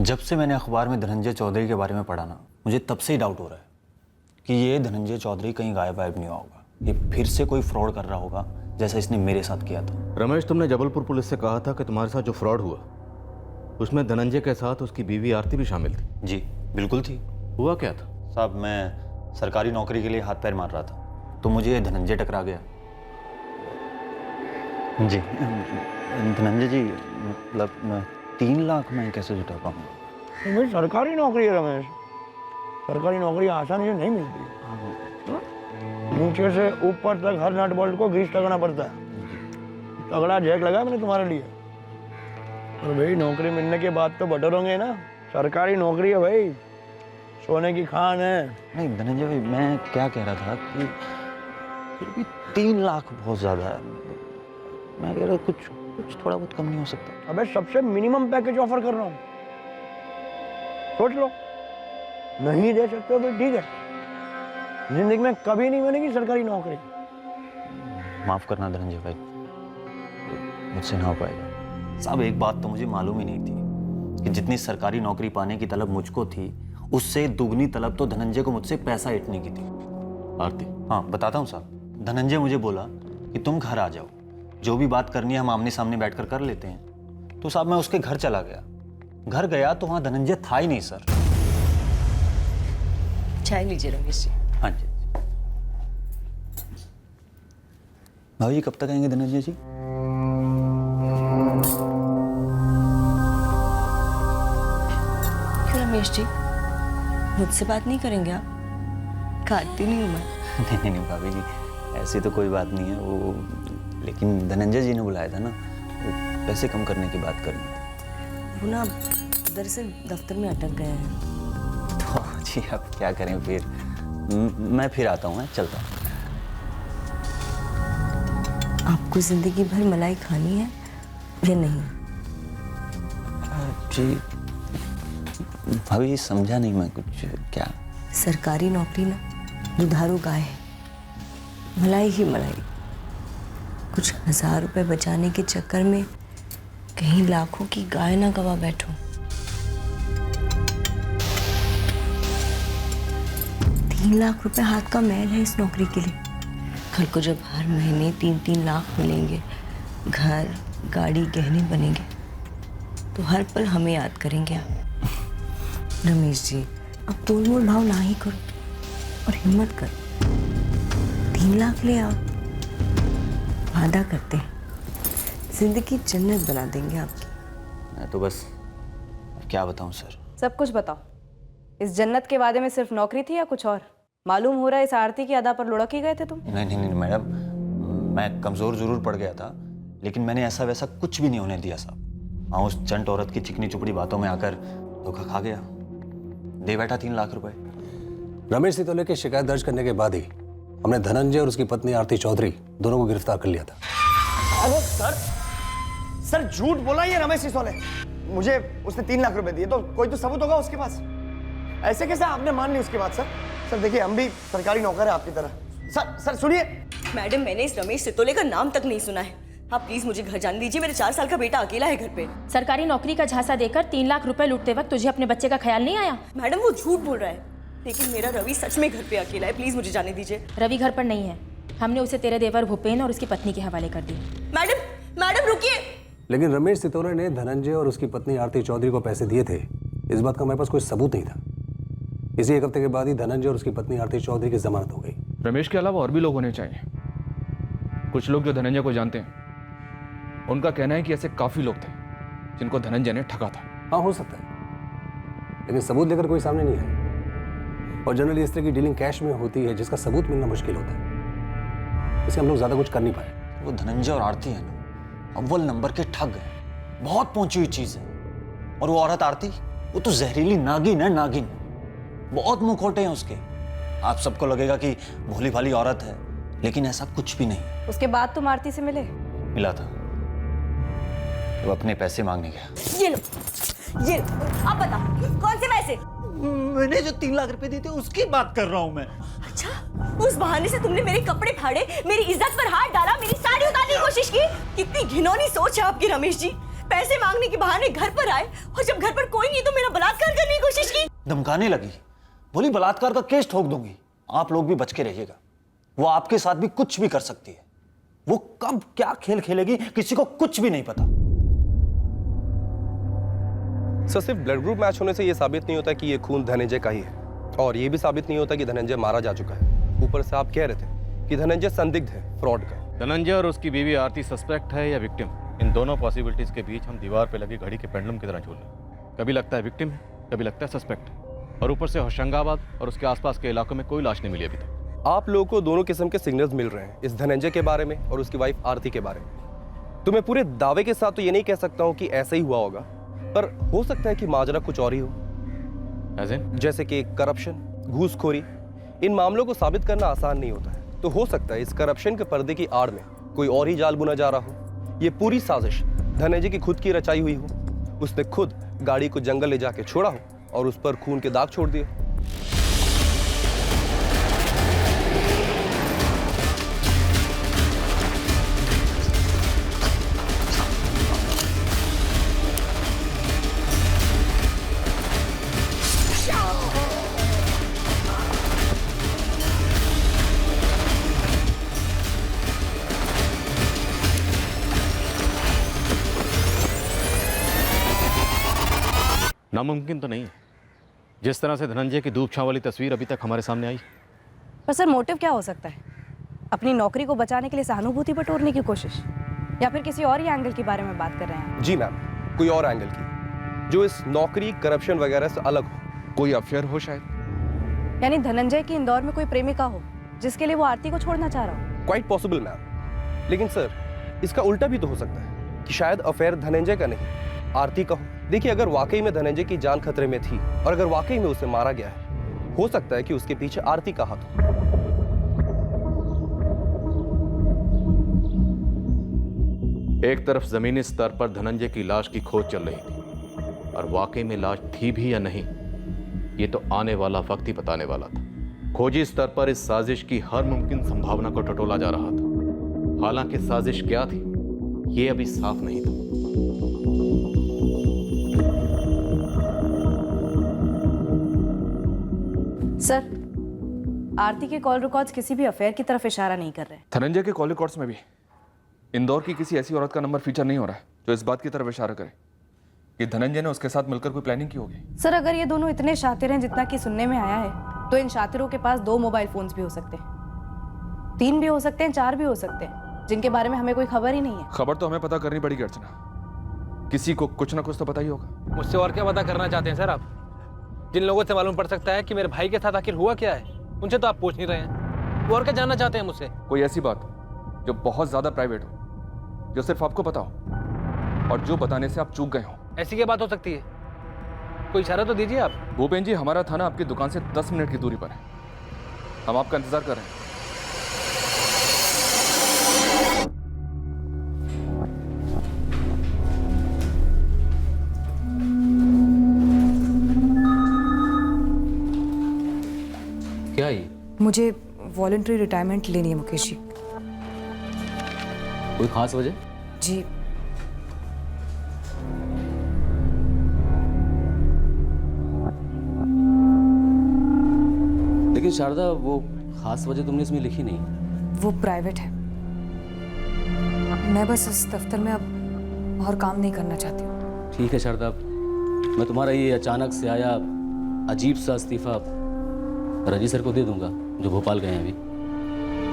जब से मैंने अखबार में धनंजय चौधरी के बारे में पढ़ा ना, मुझे तब से ही डाउट हो रहा है कि ये धनंजय चौधरी कहीं गायब नहीं हुआ होगा। ये फिर से कोई फ्रॉड कर रहा होगा जैसा इसने मेरे साथ किया था। रमेश, तुमने जबलपुर पुलिस से कहा था कि तुम्हारे साथ जो फ्रॉड हुआ उसमें धनंजय के साथ उसकी बीवी आरती भी शामिल थी। जी बिल्कुल थी। हुआ क्या था? साहब, मैं सरकारी नौकरी के लिए हाथ पैर मार रहा था तो मुझे धनंजय टकरा गया। जी धनंजय जी, मतलब 3 लाख मैं कैसे जुटा पाऊंगा? रमेश, सरकारी नौकरी है रमेश, सरकारी नौकरी आसानी से नहीं मिलती। नीचे से ऊपर तक हर नट बोल्ट को ग्रीस लगाना पड़ता है। तगड़ा जैक लगा मैंने तुम्हारे लिए। और भाई नौकरी मिलने के बाद तो बटर होंगे ना। सरकारी नौकरी है भाई, सोने की खान है। नहीं धनंजय भाई, मैं क्या कह रहा था कि फिर भी 3 लाख बहुत ज़्यादा है। मैं कह रहा कुछ थोड़ा बहुत कम नहीं हो सकता? अबे सबसे मिनिमम पैकेज ऑफर कर रहा हूँ, सोच लो। नहीं दे सकते हो तो ठीक है, जिंदगी में कभी नहीं मिलेगी सरकारी नौकरी। माफ़ करना धनंजय भाई, मुझसे ना हो पाएगा। साहब, एक बात तो मुझे मालूम ही नहीं थी कि जितनी सरकारी नौकरी पाने की तलब मुझको थी, उससे दुगनी तलब तो धनंजय को मुझसे पैसा ऐंठने की थी। आरती? हाँ बताता हूँ साहब। धनंजय मुझे बोला कि तुम घर आ जाओ, जो भी बात करनी है हम आमने सामने बैठकर कर लेते हैं। तो साहब मैं उसके घर चला गया। घर गया तो वहाँ धनंजय था ही नहीं सर। चाय लीजिए रमेश जी। हाँ जी। भाभी जी कब तक आएंगे धनंजय जी? क्यों रमेश जी, मुझसे बात नहीं करेंगे आप? खाती नहीं हूँ मैं। नहीं भाभी जी, ऐसी तो कोई बात नहीं है वो, लेकिन धनंजय जी ने बुलाया था ना, वो पैसे कम करने की बात करनी थी। वो ना दरअसल दफ्तर में अटक गए हैं। तो जी अब क्या करें फिर। मैं फिर आता हूँ, चलता हूँ। आपको जिंदगी भर मलाई खानी है या नहीं? जी भाभी समझा नहीं मैं कुछ। क्या? सरकारी नौकरी ना दुधारू गाय है, मलाई ही मलाई। कुछ 1000 रुपए बचाने के चक्कर में कहीं लाखों की गाय ना गवा बैठो। 3 लाख रुपए हाथ का मैल है इस नौकरी के लिए। कल को जब हर महीने 3-3 लाख मिलेंगे, घर गाड़ी गहने बनेंगे, तो हर पल हमें याद करेंगे आप। रमेश जी, अब तोल मोल भाव ना ही करो और हिम्मत करो। 3 लाख ले आओ, वादा करते हैं जिंदगी जन्नत बना देंगे आपकी। मैं तो बस क्या बताऊं सर। सब कुछ बताओ। इस जन्नत के वादे में सिर्फ नौकरी थी या कुछ और? मालूम हो रहा है इस आरती की अदा पर लुढ़क ही गए थे तुम। नहीं मैडम, मैं कमज़ोर जरूर पड़ गया था, लेकिन मैंने ऐसा वैसा कुछ भी नहीं होने दिया साहब। हाँ, उस चंट औरत की चिकनी चुपड़ी बातों में आकर धोखा खा गया, दे बैठा 3 लाख रुपए। रमेश सितौले की शिकायत दर्ज करने के बाद ही हमने धनंजय और उसकी पत्नी आरती चौधरी दोनों को गिरफ्तार कर लिया था। अरे सर झूठ बोला ये रमेश सिसोले। मुझे उसने 3 लाख रुपए दिए, तो कोई तो सबूत होगा उसके पास। ऐसे कैसे आपने मान ली उसके बाद? सर देखिए, हम भी सरकारी नौकर हैं आपकी तरह। सर सुनिए। मैडम, मैंने इस रमेश सितौले का नाम तक नहीं सुना है। आप प्लीज मुझे घर जाने दीजिए, मेरे 4 साल का बेटा अकेला है घर पे। सरकारी नौकरी का झांसा देकर 3 लाख रुपए लूटते वक्त तुझे अपने बच्चे का ख्याल नहीं आया? मैडम वो झूठ बोल रहा है, लेकिन मेरा रवि सच में घर पे अकेला है। प्लीज मुझे जाने दीजिए। रवि घर पर नहीं है, हमने उसे तेरे देवर भूपेन और उसकी पत्नी के हवाले कर दी। मैडम रुकिए। लेकिन रमेश सितौले ने धनंजय और उसकी पत्नी आरती चौधरी को पैसे दिए थे, इस बात का हमारे पास कोई सबूत नहीं था। इसी 1 हफ्ते के बाद ही धनंजय और उसकी पत्नी आरती चौधरी की जमानत हो गई। रमेश के अलावा और भी लोग होने चाहिए। कुछ लोग जो धनंजय को जानते हैं, उनका कहना है कि ऐसे काफी लोग थे जिनको धनंजय ने ठगा था। हाँ, हो सकता है, लेकिन सबूत लेकर कोई सामने नहीं आया। और जनरली इस तरह की डीलिंग कैश में होती है, जिसका सबूत मिलना मुश्किल होता है। इससे हम लोग ज्यादा कुछ कर नहीं पाए। वो धनंजय और आरती है ना, अव्वल नंबर के ठग है, बहुत पहुंची हुई चीज है। और वो औरत आरती, वो तो जहरीली नागिन है, नागिन। बहुत मुंह खोटे हैं उसके। आप सबको लगेगा कि भोली भाली औरत है, लेकिन ऐसा कुछ भी नहीं। उसके बाद तुम आरती से मिले? मिला था, वो अपने पैसे मांगने गया। ये लो, आप बता कौन से पैसे? मैंने जो 3 लाख रुपए दिए थे उसकी बात कर रहा हूँ मैं। अच्छा, उस बहाने से तुमने मेरे कपड़े फाड़े, मेरी इज्जत पर हाथ डाला, मेरी साड़ी उतारने की कोशिश की। कितनी घिनौनी सोच है आपकी रमेश जी। पैसे मांगने के बहाने घर पर आए और जब घर पर कोई नहीं तो मेरा बलात्कार करने की कोशिश की। धमकाने लगी, बोली बलात्कार का केस ठोक दूंगी। आप लोग भी बच के रहिएगा, वो आपके साथ भी कुछ भी कर सकती है। वो कब क्या खेल खेलेगी किसी को कुछ भी नहीं पता। सर, सिर्फ ब्लड ग्रुप मैच होने से यह साबित नहीं होता कि ये खून धनंजय का ही है, और ये भी साबित नहीं होता कि धनंजय मारा जा चुका है। ऊपर से आप कह रहे थे कि धनंजय संदिग्ध है फ्रॉड का। धनंजय और उसकी बीवी आरती सस्पेक्ट है या विक्टिम, इन दोनों पॉसिबिलिटीज के बीच हम दीवार पे लगी घड़ी के पेंडुलम की तरह झूल रहे हैं। कभी लगता है विक्टिम है, कभी लगता है सस्पेक्ट है, और ऊपर से होशंगाबाद और उसके आसपास के इलाकों में कोई लाश नहीं मिली अभी तक। आप लोगों को दोनों किस्म के सिग्नल्स मिल रहे हैं, इस धनंजय के बारे में और उसकी वाइफ आरती के बारे में। तो मैं पूरे दावे के साथ तो ये नहीं कह सकता हूँ कि ऐसा ही हुआ होगा, पर हो सकता है कि माजरा कुछ और ही हो। जैसे कि करप्शन, घूसखोरी। इन मामलों को साबित करना आसान नहीं होता है, तो हो सकता है इस करप्शन के पर्दे की आड़ में कोई और ही जाल बुना जा रहा हो। ये पूरी साजिश धनंजय की खुद की रचाई हुई हो। उसने खुद गाड़ी को जंगल ले जाके छोड़ा हो और उस पर खून के दाग छोड़ दिए। नामुमकिन तो नहीं है, जिस तरह से धनंजय की धूप छांव वाली तस्वीर अभी तक हमारे सामने आई। पर सर मोटिव क्या हो सकता है? अपनी नौकरी को बचाने के लिए सहानुभूति बटोरने की कोशिश, या फिर किसी और ही एंगल के बारे में बात कर रहे हैं? जी मैम, कोई और एंगल की, जो इस नौकरी, करप्शन वगैरह से अलग हो। कोई अफेयर हो शायद। यानी धनंजय की इंदौर में कोई प्रेमिका हो जिसके लिए वो आरती को छोड़ना चाह रहा हो। क्वाइट पॉसिबल मैम, लेकिन सर इसका उल्टा भी तो हो सकता है कि शायद अफेयर धनंजय का नहीं, आरती का हो। देखिए, अगर वाकई में धनंजय की जान खतरे में थी और अगर वाकई में उसे मारा गया है, हो सकता है कि उसके पीछे आरती का हाथ हो। एक तरफ जमीनी स्तर पर धनंजय की लाश की खोज चल रही थी, और वाकई में लाश थी भी या नहीं ये तो आने वाला वक्त ही बताने वाला था। खोजी स्तर पर इस साजिश की हर मुमकिन संभावना को टटोला जा रहा था। हालांकि साजिश क्या थी ये अभी साफ नहीं था। सर, आरती के कॉल रिकॉर्ड्स किसी भी अफेयर की तरफ इशारा नहीं कर रहे। धनंजय के कॉल रिकॉर्ड्स में भी इंदौर की किसी ऐसी औरत का नंबर फीचर नहीं हो रहा है जो इस बात की तरफ इशारा करे कि धनंजय ने उसके साथ मिलकर कोई प्लानिंग की होगी। सर, अगर ये दोनों इतने शातिर हैं जितना कि सुनने में आया है, तो इन शातिरों के पास 2 मोबाइल फोन्स भी हो सकते हैं, 3 भी हो सकते हैं, 4 भी हो सकते हैं, जिनके बारे में हमें कोई खबर ही नहीं है। खबर तो हमें पता करनी पड़ेगी अर्चना, किसी को कुछ ना कुछ तो पता ही होगा। मुझसे और क्या पता करना चाहते हैं सर आप? जिन लोगों से मालूम पड़ सकता है कि मेरे भाई के साथ आखिर हुआ क्या है, उनसे तो आप पूछ नहीं रहे हैं। वो और क्या जानना चाहते हैं मुझसे? कोई ऐसी बात जो बहुत ज्यादा प्राइवेट हो, जो सिर्फ आपको पता हो और जो बताने से आप चूक गए हो। ऐसी क्या बात हो सकती है? कोई इशारा तो दीजिए आप। भूपेन जी, हमारा थाना आपकी दुकान से 10 मिनट की दूरी पर है, हम आपका इंतजार कर रहे हैं। क्या ये? मुझे वॉलंटरी रिटायरमेंट लेनी है मुकेश जी। कोई खास वजह? जी, लेकिन शारदा, वो खास वजह तुमने इसमें लिखी नहीं। वो प्राइवेट है। मैं बस इस दफ्तर में अब और काम नहीं करना चाहती हूँ। ठीक है शारदा, मैं तुम्हारा ये अचानक से आया अजीब सा इस्तीफा रजी सर को दे दूंगा, जो भोपाल गए हैं अभी।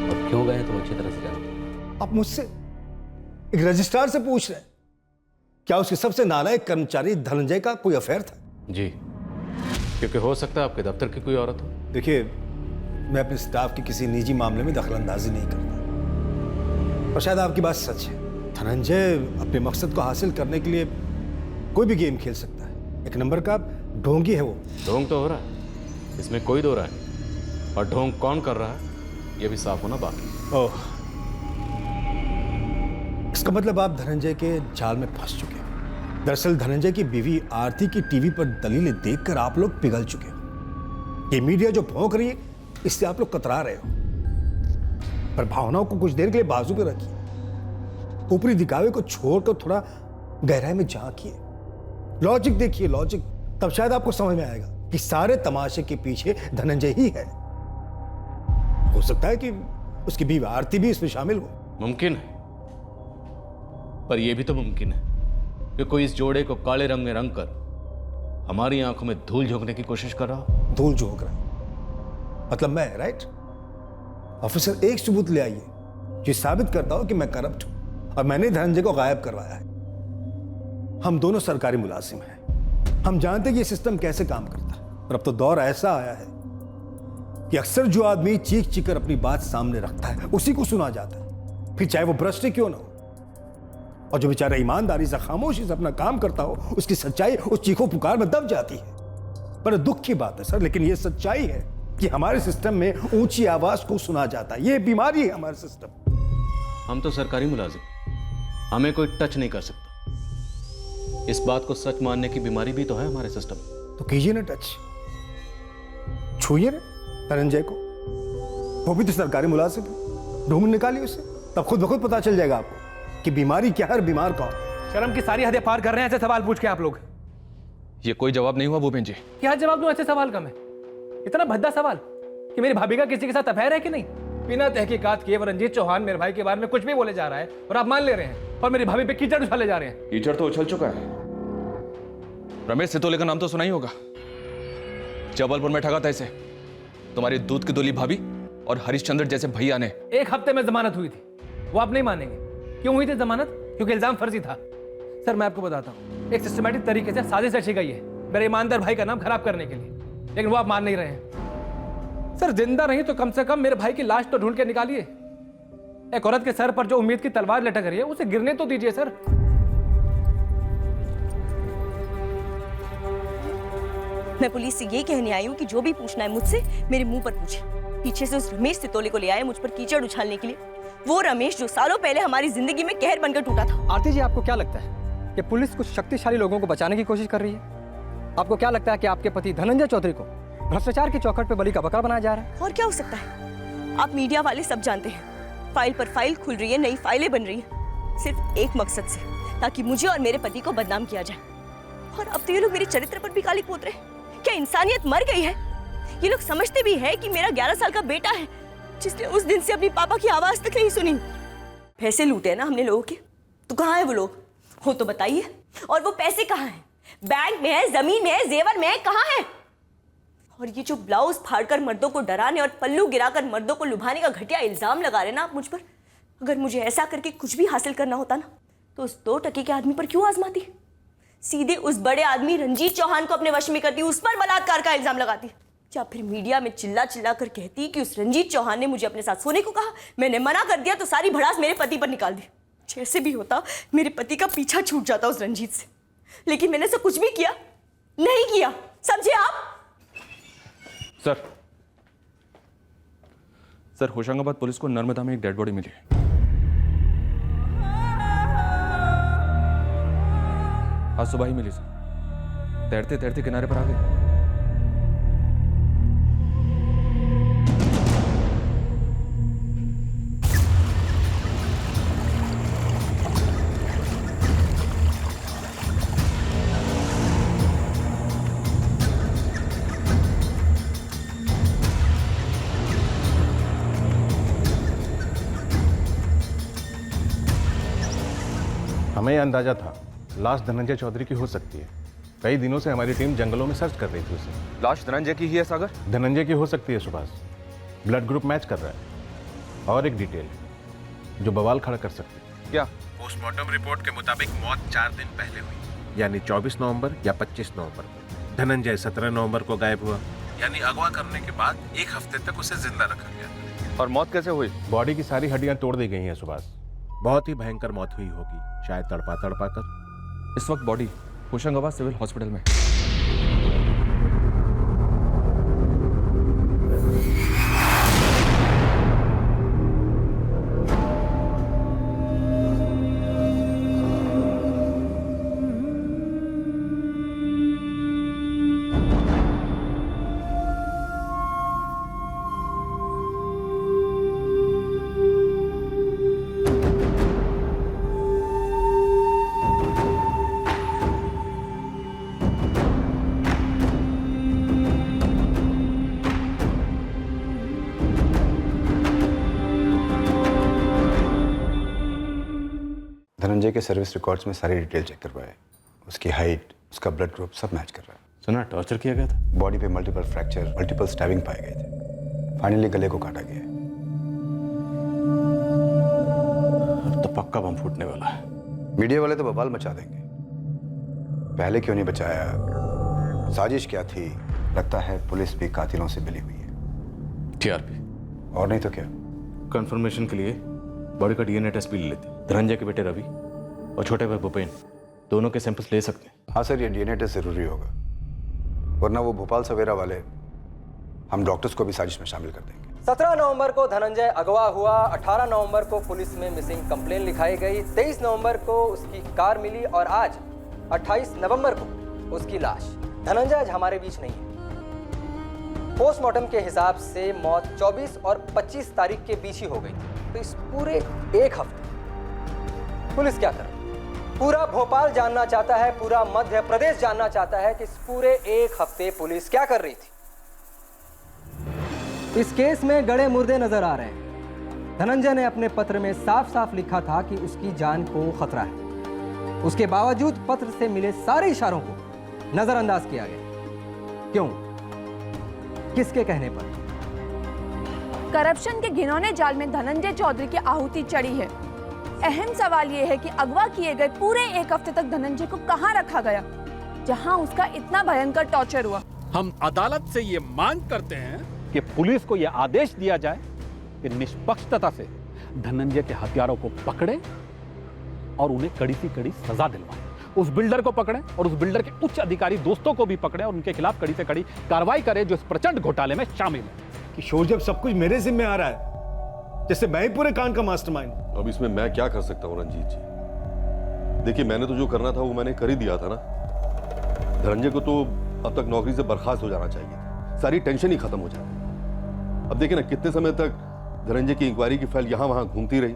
और क्यों गए हैं तुम अच्छी तरह से जानते। आप मुझसे एक रजिस्ट्रार से पूछ रहे हैं क्या उसके सबसे नालायक कर्मचारी धनंजय का कोई अफेयर था? जी, क्योंकि हो सकता है आपके दफ्तर की कोई औरत हो। देखिए, मैं अपने स्टाफ के किसी निजी मामले में दखलंदाजी नहीं करता, और शायद आपकी बात सच है। धनंजय अपने मकसद को हासिल करने के लिए कोई भी गेम खेल सकता है। 1 नंबर का ढोंगी है वो। ढोंग तो हो रहा है, इसमें कोई दो राय नहीं, और ढोंग कौन कर रहा है ये भी साफ होना बाकी। ओह, इसका मतलब आप धनंजय के जाल में फंस चुके हैं। दरअसल धनंजय की बीवी आरती की टीवी पर दलीलें देखकर आप लोग पिघल चुके हो। ये मीडिया जो भौंक रही है, इससे आप लोग कतरा रहे हो। पर भावनाओं को कुछ देर के लिए बाजू पे रखिए। ऊपरी दिखावे को छोड़कर थोड़ा गहराई में झांकिए, लॉजिक देखिए, लॉजिक, तब शायद आपको समझ में आएगा कि सारे तमाशे के पीछे धनंजय ही है। हो सकता है कि उसकी बीवी आरती भी इसमें शामिल हो। मुमकिन है, पर यह भी तो मुमकिन है कि कोई इस जोड़े को काले रंग में रंग कर हमारी आंखों में धूल झोंकने की कोशिश कर रहा हो। धूल झोंक रहा, मतलब मैं, राइट? ऑफिसर, एक सबूत ले आइए जो साबित करता हो कि मैं करप्ट हूं और मैंने धनंजय को गायब करवाया है। हम दोनों सरकारी मुलाजिम हैं, हम जानते हैं कि ये सिस्टम कैसे काम करता है। और अब तो दौर ऐसा आया है कि अक्सर जो आदमी चीख चीख कर अपनी बात सामने रखता है उसी को सुना जाता है, फिर चाहे वो भ्रष्ट ही क्यों ना हो। और जो बेचारा ईमानदारी से, खामोशी से अपना काम करता हो, उसकी सच्चाई उस चीखों पुकार में दब जाती है। बड़े दुख की बात है सर, लेकिन ये सच्चाई है कि हमारे सिस्टम में ऊंची आवाज को सुना जाता है। ये बीमारी है हमारे सिस्टम। हम तो सरकारी मुलाजिम, हमें कोई टच नहीं कर सकता। इस बात को सच मानने की बीमारी भी तो है हमारे सिस्टम में। तो कीजिए ना टच, छूइए ना धनंजय को, वो भी तो सरकारी मुलाजिम है। ढूंढ निकालिए उसे, तब खुद ब खुद पता चल जाएगा आपको कि बीमारी क्या है और बीमार कौन। शर्म की सारी हदें पार कर रहे हैं ऐसे सवाल पूछ के आप लोग। ये कोई जवाब नहीं हुआ भूपेन जी। क्या जवाब दूं ऐसे सवाल का मैं? इतना भद्दा सवाल कि मेरी भाभी का किसी के साथ अफेयर है कि नहीं। बिना तहकीकात किए वो रंजीत चौहान मेरे भाई के बारे में कुछ भी बोले जा रहा है और आप मान ले रहे हैं और मेरी भाभी पे कीचड़ उछाले जा रहे हैं। कीचड़ तो उछल चुका है। रमेश सितोले का नाम तो सुना ही होगा, जबलपुर में ठगा था इसे तुम्हारी दूध की दुली भाभी और हरिश्चंद्र जैसे भैया ने। 1 हफ्ते में जमानत हुई थी, वो आप नहीं मानेंगे। क्यों हुई थी जमानत? क्योंकि इल्जाम फर्जी था। सर मैं आपको बताता हूँ, एक सिस्टमैटिक तरीके से साजिश रची गई है मेरे ईमानदार भाई का नाम खराब करने के लिए, लेकिन वो आप मान नहीं रहे हैं। सर जिंदा नहीं तो कम से कम मेरे भाई की लाश तो ढूंढ के निकालिए। एक औरत के सर पर जो उम्मीद की तलवार लटक रही है उसे गिरने तो दीजिए सर। मैं पुलिस से ये कहने आई हूँ कि जो भी पूछना है मुझसे मेरे मुंह पर पूछे। पीछे से उस रमेश सितोले को ले आए मुझ पर कीचड़ उछालने के लिए, वो रमेश जो सालों पहले हमारी जिंदगी में कहर बनकर टूटा था। आरती जी, आपको क्या लगता है कि पुलिस कुछ शक्तिशाली लोगों को बचाने की कोशिश कर रही है? आपको क्या लगता है कि आपके पति धनंजय चौधरी को भ्रष्टाचार की चौखट पे बलि का बकरा बनाया जा रहा है? और क्या हो सकता है? आप मीडिया वाले सब जानते हैं, फाइल पर फाइल खुल रही है, नई फाइलें बन रही है, सिर्फ एक मकसद से, ताकि मुझे और मेरे पति को बदनाम किया जाए। और अब तो ये लोग मेरे चरित्र पर भी काली पोत रहे हैं। क्या इंसानियत मर गई है? ये लोग समझते भी है कि मेरा 11 साल का बेटा है जिसने उस दिन से अपनी पापा की आवाज तक नहीं सुनी। पैसे लूटे हैं ना हमने लोगों के, तो कहाँ है वो लोग? हो तो बताइए। और वो पैसे कहाँ हैं? बैंक में है, जमीन में है, जेवर में है, कहाँ है? और ये जो ब्लाउज फाड़कर मर्दों को डराने और पल्लू गिराकर मर्दों को लुभाने का घटिया इल्जाम लगा रहे ना आप मुझ पर, अगर मुझे ऐसा करके कुछ भी हासिल करना होता ना तो उस 2 टके के आदमी पर क्यों आजमाती? सीधे उस बड़े आदमी रंजीत चौहान को अपने वश में करती, उस पर बलात्कार का इल्जाम लगाती, या फिर मीडिया में चिल्ला चिल्ला कर कहती कि उस रंजीत चौहान ने मुझे अपने साथ सोने को कहा, मैंने मना कर दिया तो सारी भड़ास मेरे पति पर निकाल दी। जैसे भी होता मेरे पति का पीछा छूट जाता उस रंजीत से, लेकिन मैंने ऐसा कुछ भी किया नहीं किया, समझे आप? सर होशंगाबाद पुलिस को नर्मदा में एक डेड बॉडी मिली है। आज सुबह ही मिली सर, तैरते तैरते किनारे पर आ गई। हमें यह अंदाजा था लाश धनंजय चौधरी की हो सकती है। कई दिनों से हमारी टीम जंगलों में सर्च कर रही थी उसे। लाश धनंजय की ही है सागर? धनंजय की हो सकती है सुभाष, ब्लड ग्रुप मैच कर रहा है। और एक डिटेल जो बवाल खड़ा कर सकती है। क्या? पोस्टमार्टम रिपोर्ट के मुताबिक मौत 4 दिन पहले हुई, यानी 24 नवंबर या 25 नवंबर को। धनंजय 17 नवंबर को गायब हुआ, यानी अगवा करने के बाद 1 हफ्ते तक उसे जिंदा रखा गया। और मौत कैसे हुई? बॉडी की सारी हड्डियां तोड़ दी गई हैं सुभाष। बहुत ही भयंकर मौत हुई होगी, शायद तड़पा तड़पा कर। इस वक्त बॉडी होशंगाबाद सिविल हॉस्पिटल में। धनंजय के सर्विस रिकॉर्ड्स में सारी डिटेल चेक करवाए। उसकी हाइट, उसका ब्लड ग्रुप सब मैच कर रहा है। सुना टॉर्चर किया गया था? बॉडी पे मल्टीपल फ्रैक्चर, मल्टीपल स्टैबिंग पाए गए थे। फाइनली गले को काटा गया है। अब तो पक्का बम फूटने वाला है। मीडिया वाले तो बवाल मचा देंगे। पहले क्यों नहीं बचाया, साजिश क्या थी? लगता है पुलिस भी कातिलों से मिली हुई है। टीआरपी और नहीं तो क्या। कंफर्मेशन के लिए बॉडी का डीएनए टेस्ट भी ले लेते। धनंजय के बेटे रवि और छोटे भाई भूपेन दोनों के सैंपल्स ले सकते हैं। हाँ सर, ये डीएनए टेस्ट जरूरी होगा, वरना वो भोपाल सवेरा वाले हम डॉक्टर्स को भी साजिश में शामिल कर देंगे। 17 नवंबर को धनंजय अगवा हुआ, 18 नवंबर को पुलिस में मिसिंग कंप्लेन लिखाई गई, 23 नवंबर को उसकी कार मिली और आज 28 नवंबर को उसकी लाश। धनंजय आज हमारे बीच नहीं है। पोस्टमार्टम के हिसाब से मौत 24 और 25 तारीख के बीच ही हो गई थी। तो इस पूरे एक हफ्ते पुलिस क्या कर रही है? पूरा भोपाल जानना चाहता है, पूरा मध्य प्रदेश जानना चाहता है कि इस पूरे एक हफ्ते पुलिस क्या कर रही थी। इस केस में गड़े मुर्दे नजर आ रहे हैं। धनंजय ने अपने पत्र में साफ साफ लिखा था कि उसकी जान को खतरा है। उसके बावजूद पत्र से मिले सारे इशारों को नजरअंदाज किया गया। क्यों? किसके कहने पर? करप्शन के घिनौने जाल में धनंजय चौधरी की आहुति चढ़ी है। अहम सवाल यह है कि अगवा किए गए पूरे एक हफ्ते तक धनंजय को कहां रखा गया, जहां उसका इतना भयंकर टॉर्चर हुआ। हम अदालत से ये मांग करते हैं कि पुलिस को यह आदेश दिया जाए कि निष्पक्षता से धनंजय के हथियारों को पकड़े और उन्हें कड़ी से कड़ी सजा दिलवाए। उस बिल्डर को पकड़े और उस बिल्डर के उच्च अधिकारी दोस्तों को भी पकड़े और उनके खिलाफ कड़ी से कड़ी कार्रवाई करे जो इस प्रचंड घोटाले में शामिल है। किशोर, जब सब कुछ मेरे जिम्मे आ रहा है, जैसे मैं ही पूरे कांड का मास्टरमाइंड। अब इसमें मैं क्या कर सकता हूँ रंजीत जी? देखिए, मैंने तो जो करना था वो मैंने कर ही दिया था ना। धनंजय को तो अब तक नौकरी से बर्खास्त हो जाना चाहिए था, सारी टेंशन ही खत्म हो जाती। अब देखिए ना, कितने समय तक धनंजय की इंक्वायरी की फाइल यहां वहां घूमती रही।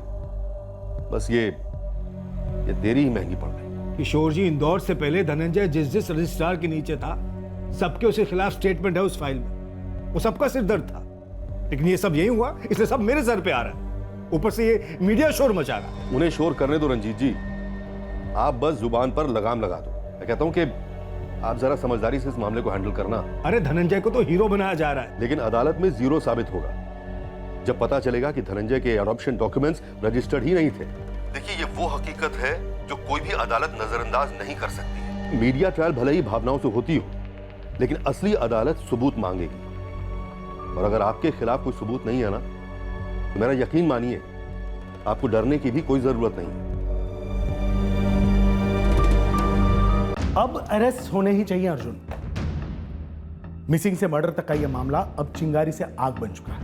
बस ये देरी ही महंगी पड़ रही। किशोर जी, इंदौर से पहले धनंजय जिस रजिस्ट्रार के नीचे था, सबके उसके खिलाफ स्टेटमेंट है उस फाइल में। वो सबका सिरदर्द था, लेकिन ये सब यही हुआ, इसलिए सब मेरे सर पे आ रहा है। ऊपर से ये मीडिया शोर मचा रहा है। उन्हें शोर करने दो रंजीत जी, आप बस जुबान पर लगाम लगा दो। मैं कहता हूं कि आप जरा समझदारी से इस मामले को हैंडल करना। अरे धनंजय को तो हीरो बनाया जा रहा है, लेकिन अदालत में जीरो साबित होगा जब पता चलेगा कि धनंजय के अडॉप्शन डॉक्यूमेंट्स रजिस्टर्ड ही नहीं थे। देखिए, ये वो हकीकत है जो कोई भी अदालत नजरअंदाज नहीं कर सकती है। मीडिया ट्रायल भले ही भावनाओं से होती हो, लेकिन असली अदालत सबूत मांगेगी। और अगर आपके खिलाफ कोई सबूत नहीं है ना, तो मेरा यकीन मानिए, आपको डरने की भी कोई जरूरत नहीं है। अब अरेस्ट होने ही चाहिए अर्जुन। मिसिंग से मर्डर तक का यह मामला अब चिंगारी से आग बन चुका है।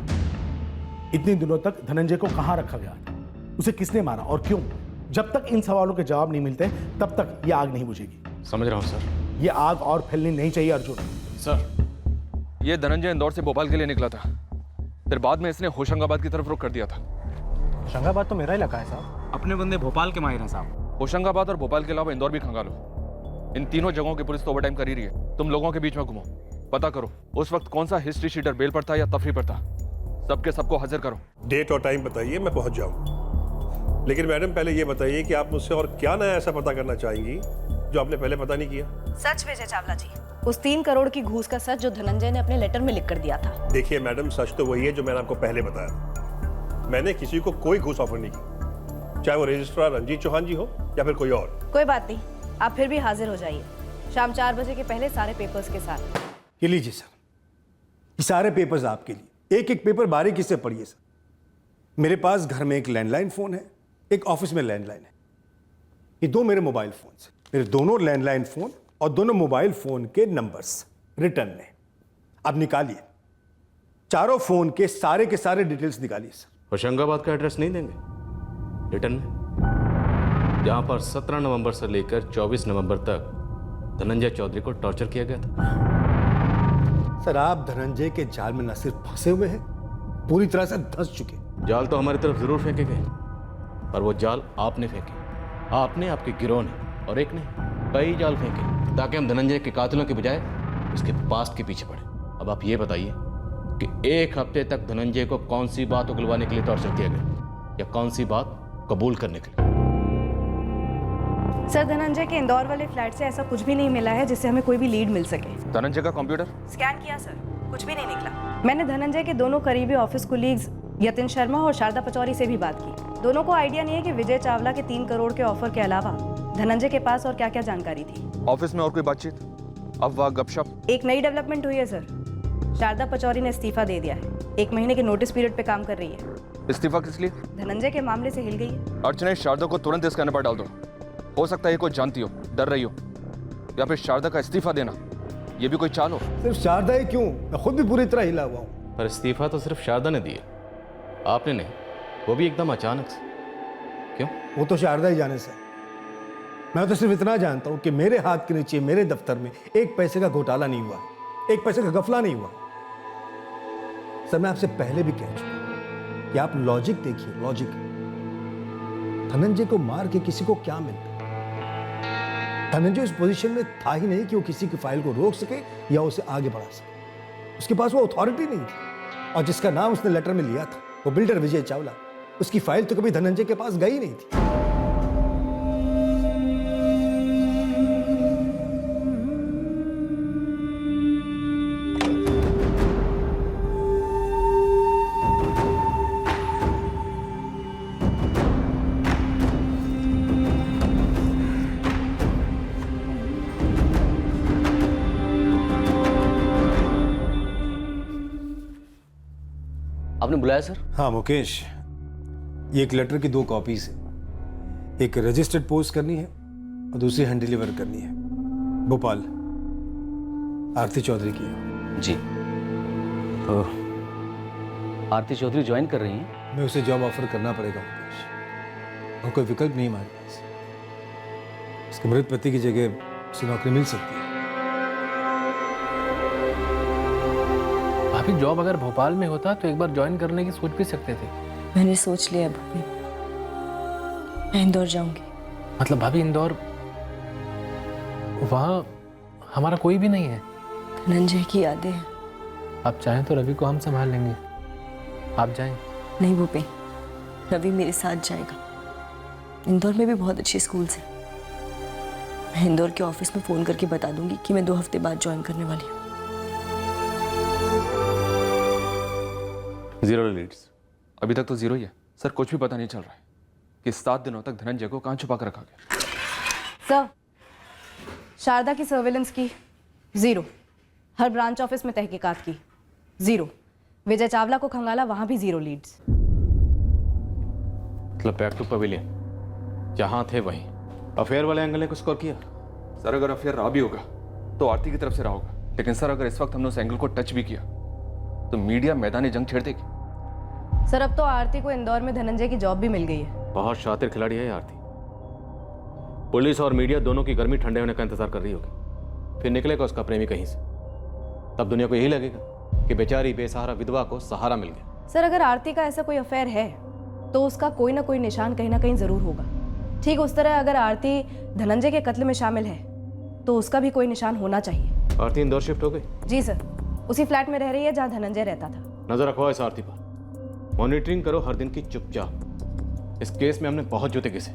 इतने दिनों तक धनंजय को कहां रखा गया था, उसे किसने मारा और क्यों? जब तक इन सवालों के जवाब नहीं मिलते, तब तक यह आग नहीं बुझेगी। समझ रहा हूं सर। यह आग और फैलनी नहीं चाहिए अर्जुन। सर, ये धनंजय इंदौर से भोपाल के लिए निकला था, फिर बाद में इसने होशंगाबाद की तरफ रुख कर दिया था। होशंगाबाद तो मेरा इलाका है साहब। अपने बंदे भोपाल के माहिर हैं साहब। होशंगाबाद और भोपाल के अलावा इंदौर भी खंगालो। इन तीनों जगहों की पुलिस तो ओवरटाइम कर ही रही है। तुम लोगों के बीच में घूमो, पता करो उस वक्त कौन सा हिस्ट्री शीटर बेल पर था या तफरी पर था। सबके सबको हाजिर करो। डेट और टाइम बताइए, मैं पहुंच जाऊं। लेकिन मैडम, पहले ये बताइए कि आप मुझसे और क्या नया ऐसा पता करना चाहेंगी जो आपने पहले पता नहीं किया। सच विजय चावला जी, उस 3 करोड़ की घूस का सच जो धनंजय ने अपने लेटर में लिख कर दिया था। देखिए मैडम, सच तो वही है जो मैंने आपको पहले बताया। मैंने किसी को कोई घूस ऑफर नहीं की, चाहे वो रजिस्ट्रार रंजीत चौहान जी हो या फिर कोई और। कोई बात नहीं, आप फिर भी हाजिर हो जाइए शाम 4 बजे के पहले सारे पेपर्स के साथ। ये लीजिए सर, ये सारे पेपर्स आपके लिए। एक एक पेपर बारीकी से पढ़िए सर। मेरे पास घर में एक लैंडलाइन फोन है, एक ऑफिस में लैंडलाइन है। ये 2 मेरे मोबाइल फोन है। मेरे दोनों लैंडलाइन फोन और दोनों मोबाइल फोन के नंबर्स रिटर्न में। अब निकालिए, चारों फोन के सारे डिटेल्स निकालिए सर। होशंगाबाद का एड्रेस नहीं देंगे रिटर्न में, जहां पर 17 नवंबर से लेकर 24 नवंबर तक धनंजय चौधरी को टॉर्चर किया गया था। सर, आप धनंजय के जाल में न सिर्फ फंसे हुए हैं, पूरी तरह से धंस चुके। जाल तो हमारी तरफ जरूर फेंके गए, पर वो जाल आपने फेंके। आपने, आपके गिरोह ने, और एक नहीं कई जाल फेंके, ताकि हम धनंजय के कातिलों के बजाय उसके पास्ट के पीछे पड़े। अब आप ये बताइए कि एक हफ्ते तक धनंजय को कौन सी बात उगलवाने के लिए टॉर्चर किया गया, या कौन सी बात कबूल करने के लिए? सर धनंजय के इंदौर वाले फ्लैट से ऐसा कुछ भी नहीं मिला है जिससे हमें कोई भी लीड मिल सके। धनंजय का कंप्यूटर स्कैन किया सर, कुछ भी नहीं निकला। मैंने धनंजय के दोनों करीबी ऑफिस कोलीग्स यतिन शर्मा और शारदा पचौरी से भी बात की। दोनों को आइडिया नहीं है कि विजय चावला के 3 करोड़ के ऑफर के अलावा धनंजय के पास और क्या क्या जानकारी थी। ऑफिस में और कोई बातचीत, अफवाह, गपशप? एक नई डेवलपमेंट हुई है सर, शारदा पचौरी ने इस्तीफा दे दिया है। 1 महीने के नोटिस पीरियड पे काम कर रही है। इस्तीफा किस लिए? धनंजय के मामले से हिल गई है। अर्चना, शारदा को तुरंत इसके पर डाल दो। हो सकता है ये कोई जानती हो, डर रही हो, या फिर शारदा का इस्तीफा देना ये भी कोई चाल हो। सिर्फ शारदा ही क्यों, मैं खुद भी पूरी तरह हिला हुआ हूँ। पर इस्तीफा तो सिर्फ शारदा ने दिया, आपने नहीं, वो भी एकदम अचानक से। क्यों? वो तो शारदा ही जाने से। मैं तो सिर्फ इतना जानता हूँ कि मेरे हाथ के नीचे मेरे दफ्तर में 1 पैसे का घोटाला नहीं हुआ, 1 पैसे का गफला नहीं हुआ। सर मैं आपसे पहले भी कह चुका कि आप लॉजिक देखिए, लॉजिक। धनंजय को मार के किसी को क्या मिलता? धनंजय उस पोजीशन में था ही नहीं कि वो किसी की फाइल को रोक सके या उसे आगे बढ़ा सके। उसके पास वो अथॉरिटी नहीं थी। और जिसका नाम उसने लेटर में लिया था, वो बिल्डर विजय चावला, उसकी फाइल तो कभी धनंजय के पास गई नहीं थी। आपने बुलाया सर? हाँ मुकेश, ये एक लेटर की 2 कॉपीज है। एक रजिस्टर्ड पोस्ट करनी है और दूसरी हैंड डिलीवर करनी है। भोपाल, आरती चौधरी की है। जी। तो आरती चौधरी ज्वाइन कर रही हैं? मैं उसे जॉब ऑफर करना पड़ेगा मुकेश, और कोई विकल्प नहीं हमारे पास। उसके मृत पति की जगह उसे नौकरी मिल सकती है। भाभी, जॉब अगर भोपाल में होता तो एक बार ज्वाइन करने की सोच भी सकते थे। मैंने सोच लिया भूपी, मैं इंदौर जाऊंगी। मतलब भाभी, इंदौर वहाँ हमारा कोई भी नहीं है। धनंजय की यादें हैं। आप चाहें तो रवि को हम संभाल लेंगे, आप जाएं। नहीं भूपी, रवि मेरे साथ जाएगा। इंदौर में भी बहुत अच्छे स्कूल्स हैं। मैं इंदौर के ऑफिस में फ़ोन करके बता दूंगी कि मैं 2 हफ्ते बाद ज्वाइन करने वाली हूँ। 0 लीड्स। अभी तक तो 0 ही है सर। कुछ भी पता नहीं चल रहा है कि 7 दिनों तक धनंजय को कहाँ छुपा कर रखा गया। सर, शारदा की सर्वेलेंस की 0, हर ब्रांच ऑफिस में तहकीकात की 0, विजय चावला को खंगाला, वहां भी 0 लीड्स। मतलब बैक टू पवेलियन, जहाँ थे वहीं। अफेयर वाले एंगल ने कुछ स्कोर किया? सर अगर अफेयर रहा भी होगा तो आरती की तरफ से रहा होगा, लेकिन सर अगर इस वक्त हमने उस एंगल को टच भी किया तो मीडिया मैदानी जंग छेड़ देगी। सर अब तो आरती को इंदौर में धनंजय की जॉब भी मिल गई है। बहुत शातिर खिलाड़ी है आरती। पुलिस और मीडिया दोनों की गर्मी ठंडे होने का इंतजार कर रही होगी, फिर निकलेगा उसका प्रेमी कहीं से। तब दुनिया को यही लगेगा कि बेचारी बेसहारा विधवा को सहारा मिल गया। सर अगर आरती का ऐसा कोई अफेयर है तो उसका कोई ना कोई निशान कहीं ना कहीं जरूर होगा। ठीक उस तरह अगर आरती धनंजय के कत्ल में शामिल है तो उसका भी कोई निशान होना चाहिए। आरती इंदौर शिफ्ट हो गई? जी सर, उसी फ्लैट में रह रही है जहाँ धनंजय रहता था। नजर रखो इस आरती पर, मॉनिटरिंग करो हर दिन की चुपचाप। इस केस में हमने बहुत जूते घिसे,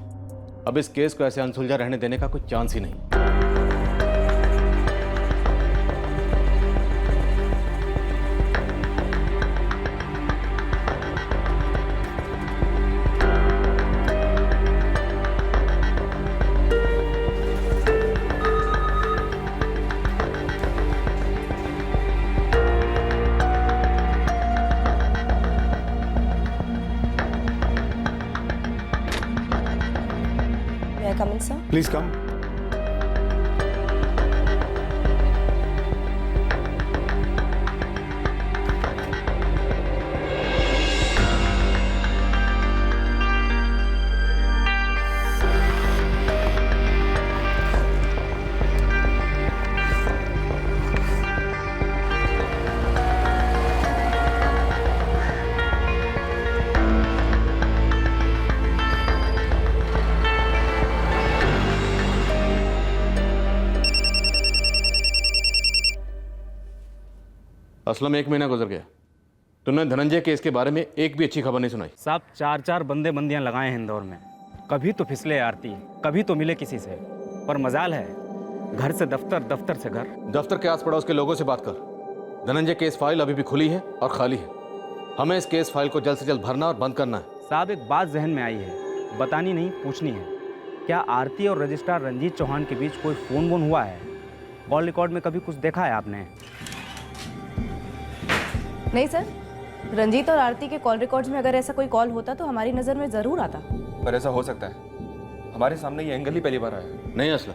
अब इस केस को ऐसे अनसुलझा रहने देने का कोई चांस ही नहीं। come in, sir? Please come. Aslam 1 महीना गुजर गया, तुमने धनंजय केस के बारे में एक भी अच्छी खबर नहीं सुनाई। साहब 4-4 बंदे बंदियां लगाए हैं इंदौर में, कभी तो फिसले आरती, कभी तो मिले किसी से, पर मजाल है घर से दफ्तर, दफ्तर से घर। दफ्तर के आस पड़ोस के लोगों से बात कर। धनंजय केस फाइल अभी भी खुली है और खाली है। हमें इस केस फाइल को जल्द से जल्द भरना और बंद करना है। साहब, एक बात जहन में आई है, बतानी नहीं पूछनी है। क्या आरती और रजिस्ट्रार रंजीत चौहान के बीच कोई फोन वोन हुआ है? कॉल रिकॉर्ड में कभी कुछ देखा है आपने? नहीं सर, रंजीत और आरती के कॉल रिकॉर्ड्स में अगर ऐसा कोई कॉल होता तो हमारी नज़र में ज़रूर आता। पर ऐसा हो सकता है, हमारे सामने ये एंगल ही पहली बार आया। नहीं असलम,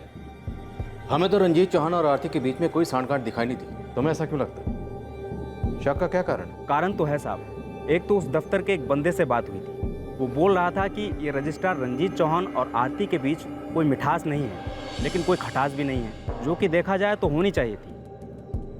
हमें तो रंजीत चौहान और आरती के बीच में कोई सांठ-गांठ दिखाई नहीं थी। तुम्हें ऐसा क्यों लगता है? शक का क्या कारण है? कारण तो है साहब। एक तो उस दफ्तर के एक बंदे से बात हुई थी, वो बोल रहा था कि ये रजिस्ट्रार रंजीत चौहान और आरती के बीच कोई मिठास नहीं है, लेकिन कोई खटास भी नहीं है, जो कि देखा जाए तो होनी चाहिए थी।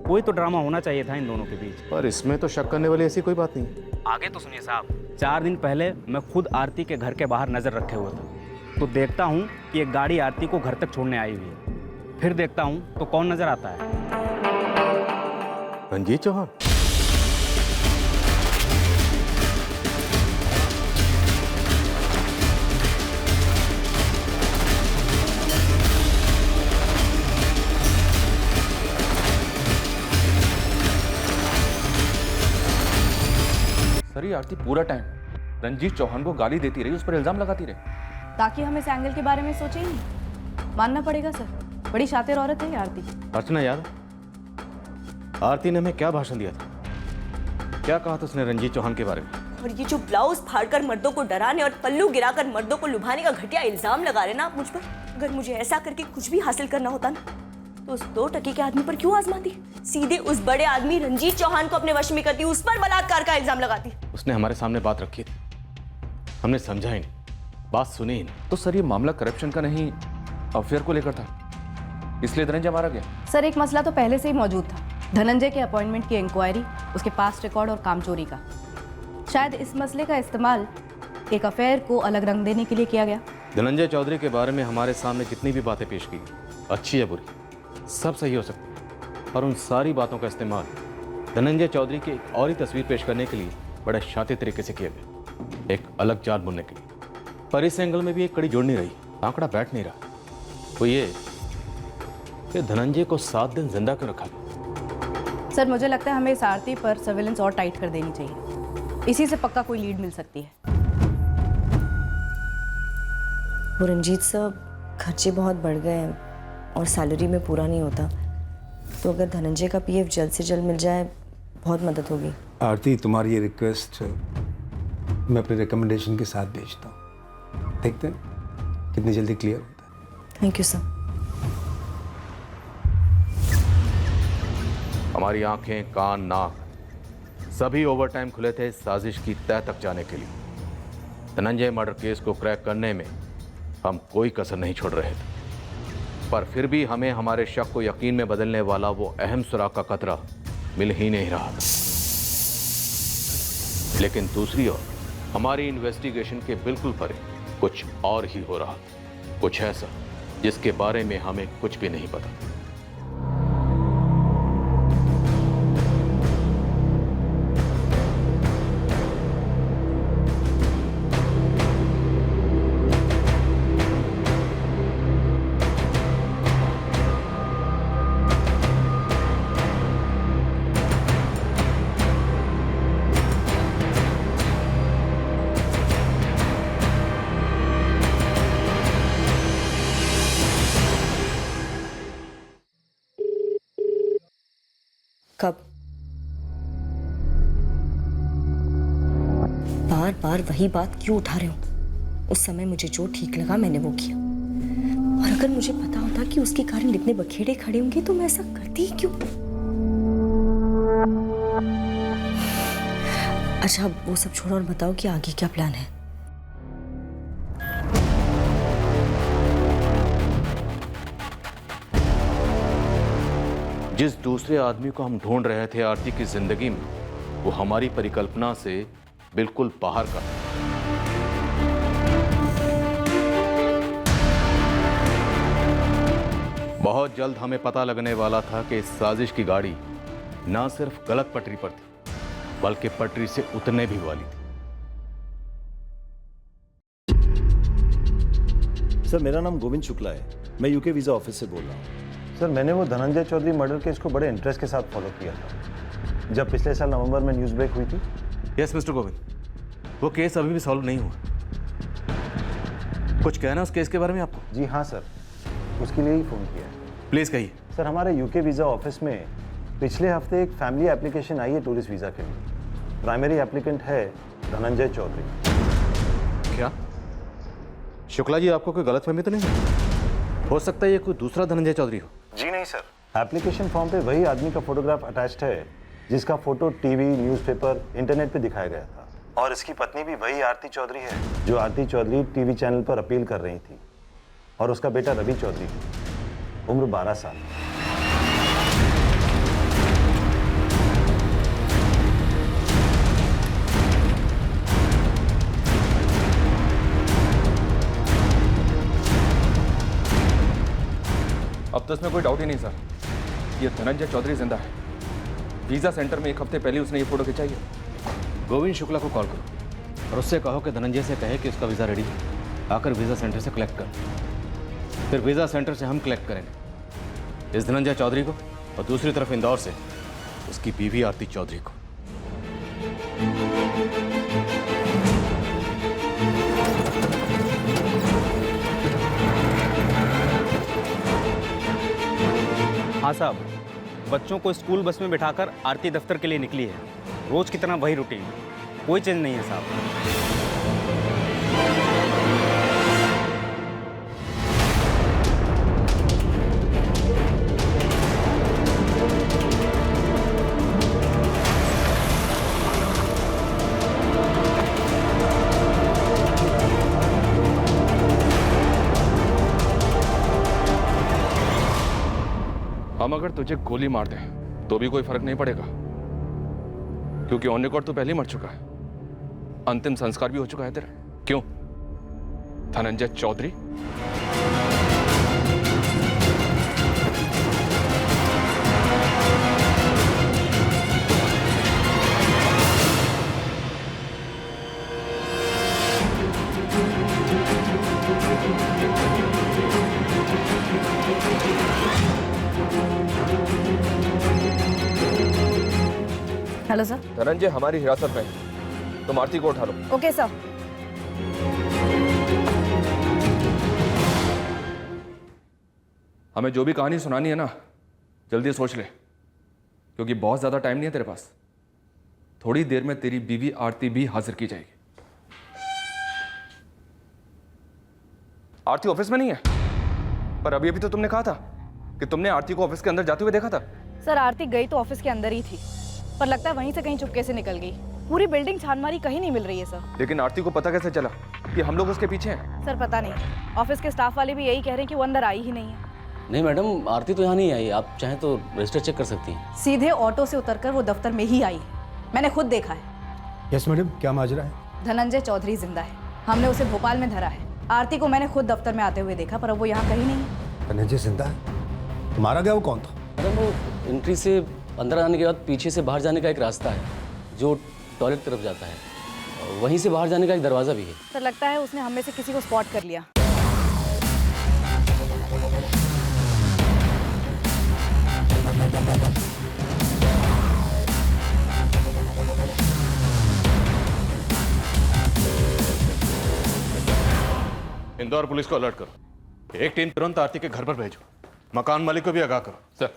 कोई तो ड्रामा होना चाहिए था इन दोनों के बीच। पर इसमें तो शक करने वाली ऐसी कोई बात नहीं है। आगे तो सुनिए साहब, 4 दिन पहले मैं खुद आरती के घर के बाहर नज़र रखे हुए था, तो देखता हूँ कि एक गाड़ी आरती को घर तक छोड़ने आई हुई है। फिर देखता हूँ तो कौन नज़र आता है? रंजीत चौहान। सर, ये आरती पूरा टाइम रंजीत चौहान को गाली देती रही, उस पर इल्जाम लगाती रही, ताकि हम इस एंगल के बारे में सोचे ही नहीं। मानना पड़ेगा सर, बड़ी शातिर औरत है ये आरती। अर्चना, याद आरती ने हमें क्या भाषण दिया था? क्या कहा था उसने रंजीत चौहान के बारे में? और ये जो ब्लाउज फाड़कर मर्दों को डराने और पल्लू गिराकर मर्दों को लुभाने का घटिया इल्जाम लगा रहे ना आप मुझ पर। अगर मुझे ऐसा करके कुछ भी हासिल करना होता ना, तो उस 2 टके के आदमी पर क्यों आजमाती? सीधे उस बड़े आदमी रंजीत चौहान को अपने वश में करती, उस पर बलात्कार का इल्जाम लगाती। उसने हमारे सामने बात रखी थी, हमने समझा ही नहीं, बात सुनी ही नहीं। तो सर, ये मामला करप्शन का नहीं, अफेयर को लेकर था, इसलिए धनंजय मारा गया। सर, एक मसला तो पहले से ही मौजूद था, धनंजय के अपॉइंटमेंट की इंक्वायरी, उसके पास्ट रिकॉर्ड और काम चोरी का। शायद इस मसले का इस्तेमाल एक अफेयर को अलग रंग देने के लिए किया गया। धनंजय चौधरी के बारे में हमारे सामने जितनी भी बातें पेश की, अच्छी या बुरी, सब सही हो सकती है, और उन सारी बातों का इस्तेमाल धनंजय चौधरी की एक और ही तस्वीर पेश करने के लिए बड़े शातिर तरीके से किया गया, एक अलग चाल बुनने के लिए। पर इस एंगल में भी एक कड़ी जुड़ नहीं रही, आंकड़ा बैठ नहीं रहा। वो ये कि धनंजय को 7 दिन जिंदा क्यों रखा गया? सर, मुझे लगता है हमें इस आरती पर सर्विलेंस और टाइट कर देनी चाहिए, इसी से पक्का कोई लीड मिल सकती है। वो रंजीत साहब, खर्चे बहुत बढ़ गए हैं और सैलरी में पूरा नहीं होता, तो अगर धनंजय का पीएफ जल्द से जल्द मिल जाए बहुत मदद होगी। आरती, तुम्हारी ये रिक्वेस्ट मैं अपने रिकमेंडेशन के साथ भेजता हूँ, देखते हैं कितनी जल्दी क्लियर होता है। Thank you sir. हमारी आंखें, कान, नाक सभी ओवरटाइम खुले थे साजिश की तह तक जाने के लिए। धनंजय मर्डर केस को क्रैक करने में हम कोई कसर नहीं छोड़ रहे थे, पर फिर भी हमें हमारे शक को यकीन में बदलने वाला वो अहम सुराग का कतरा मिल ही नहीं रहा था। लेकिन दूसरी ओर हमारी इन्वेस्टिगेशन के बिल्कुल परे कुछ और ही हो रहा था, कुछ ऐसा जिसके बारे में हमें कुछ भी नहीं पता। कब? बार बार वही बात क्यों उठा रहे हो? उस समय मुझे जो ठीक लगा मैंने वो किया, और अगर मुझे पता होता कि उसके कारण इतने बखेड़े खड़े होंगे तो मैं ऐसा करती ही क्यों? अच्छा, वो सब छोड़ो और बताओ कि आगे क्या प्लान है? जिस दूसरे आदमी को हम ढूंढ रहे थे आरती की जिंदगी में, वो हमारी परिकल्पना से बिल्कुल बाहर का। बहुत जल्द हमें पता लगने वाला था कि इस साजिश की गाड़ी ना सिर्फ गलत पटरी पर थी, बल्कि पटरी से उतरने भी वाली थी। सर मेरा नाम गोविंद शुक्ला है, मैं यूके वीज़ा ऑफिस से बोल रहा हूँ। सर मैंने वो धनंजय चौधरी मर्डर केस को बड़े इंटरेस्ट के साथ फॉलो किया था जब पिछले साल नवंबर में न्यूज़ ब्रेक हुई थी। यस मिस्टर गोविंद, वो केस अभी भी सॉल्व नहीं हुआ। कुछ कहना उस केस के बारे में आपको? जी हाँ सर, उसके लिए ही फ़ोन किया है। प्लीज़ कहिए। सर हमारे यूके वीज़ा ऑफिस में पिछले हफ्ते एक फैमिली एप्लीकेशन आई है टूरिस्ट वीज़ा के लिए। प्राइमरी एप्लीकेंट है धनंजय चौधरी। क्या शुक्ला जी, आपको कोई गलतफहमी तो नहीं है? हो सकता है ये कोई दूसरा धनंजय चौधरी हो। जी नहीं सर, एप्लीकेशन फॉर्म पे वही आदमी का फोटोग्राफ अटैच्ड है जिसका फोटो टीवी, न्यूज़पेपर, इंटरनेट पे दिखाया गया था। और इसकी पत्नी भी वही आरती चौधरी है जो आरती चौधरी टीवी चैनल पर अपील कर रही थी। और उसका बेटा रवि चौधरी, उम्र 12 साल। अब तो इसमें कोई डाउट ही नहीं सर, ये धनंजय चौधरी जिंदा है। वीज़ा सेंटर में एक हफ्ते पहले उसने ये फोटो खिंचाई है। गोविंद शुक्ला को कॉल करो और उससे कहो कि धनंजय से कहे कि उसका वीज़ा रेडी है, आकर वीज़ा सेंटर से कलेक्ट कर। फिर वीज़ा सेंटर से हम कलेक्ट करेंगे इस धनंजय चौधरी को, और दूसरी तरफ इंदौर से उसकी बीवी आरती चौधरी को। हाँ साहब, बच्चों को स्कूल बस में बिठाकर आरती दफ्तर के लिए निकली है। रोज की तरह वही रूटीन, कोई चेंज नहीं है साहब। हम अगर तुझे गोली मार दें तो भी कोई फर्क नहीं पड़ेगा, क्योंकि ऑन रिकॉर्ड तो पहले ही मर चुका है। अंतिम संस्कार भी हो चुका है तेरा। क्यों धनंजय चौधरी? Hello sir. धनंजय हमारी हिरासत में है, तुम आरती को उठा लो। Okay sir. हमें जो भी कहानी सुनानी है ना, जल्दी सोच ले, क्योंकि बहुत ज्यादा टाइम नहीं है तेरे पास। थोड़ी देर में तेरी बीवी आरती भी हाजिर की जाएगी। आरती ऑफिस में नहीं है, पर अभी अभी तो तुमने कहा था कि तुमने आरती को ऑफिस के अंदर जाते हुए देखा था। सर आरती गई तो ऑफिस के अंदर ही थी, पर लगता है वहीं से कहीं चुपके से निकल गई। पूरी बिल्डिंग छान मारी, कहीं नहीं मिल रही है सर। लेकिन आरती को पता कैसे चला कि हम लोग उसके पीछे हैं? सर पता नहीं, ऑफिस के स्टाफ वाले भी यही कह रहे हैं कि वो अंदर आई ही नहीं है। नहीं मैडम, आरती तो यहाँ नहीं आई। आप चाहें तो रजिस्टर चेक कर सकती हैं। सीधे ऑटो से उतरकर वो दफ्तर में ही आई है, मैंने खुद देखा है। यस मैडम, क्या माजरा है? धनंजय चौधरी जिंदा है, हमने उसे भोपाल में धरा है। आरती को मैंने खुद दफ्तर में आते हुए देखा, पर अब वो यहाँ कहीं नहीं है। धनंजय जिंदा है? मारा गया वो कौन था? मैडम वो एंट्री से अंदर आने के बाद पीछे से बाहर जाने का एक रास्ता है जो टॉयलेट तरफ जाता है, वहीं से बाहर जाने का एक दरवाज़ा भी है। सर लगता है उसने हम में से किसी को स्पॉट कर लिया। इंदौर पुलिस को अलर्ट करो। एक टीम तुरंत आरती के घर पर भेजो, मकान मालिक को भी आगाह करो सर।